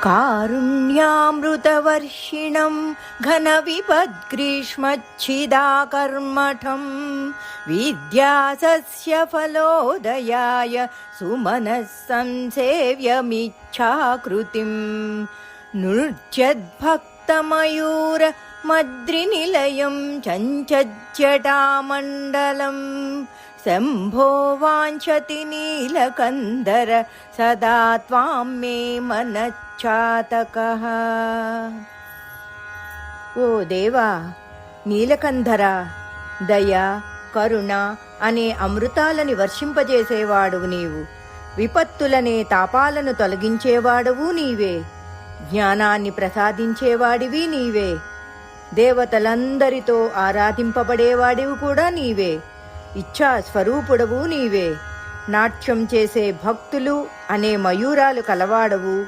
कारुण्यामृतवर्षिणं घनविपद्ग्रीष्मच्छिदाकर्मठं विद्यासस्यफलोदयाय सुमनः संसेव्यमिच्छाकृतिं नृत्यद्भक्तमयूरमद्रिनिलयं चञ्चज्जटामण्डलं शम्भो वाञ्छति नीलकन्धर सदा त्वां मे मनश्चातकः. ఓ దేవా, నీలకంధర, దయ, కరుణ అనే అమృతాలని వర్షింపజేసేవాడువు నీవు. విపత్తులనే తాపాలను తొలగించేవాడువు నీవే. జ్ఞానాన్ని ప్రసాదించేవాడివి నీవే. దేవతలందరితో ఆరాధింపబడేవాడివి కూడా నీవే. ఇచ్ఛా స్వరూపుడవు నీవే. నాట్యం చేసే భక్తులు అనే మయూరాలు కలవాడవు.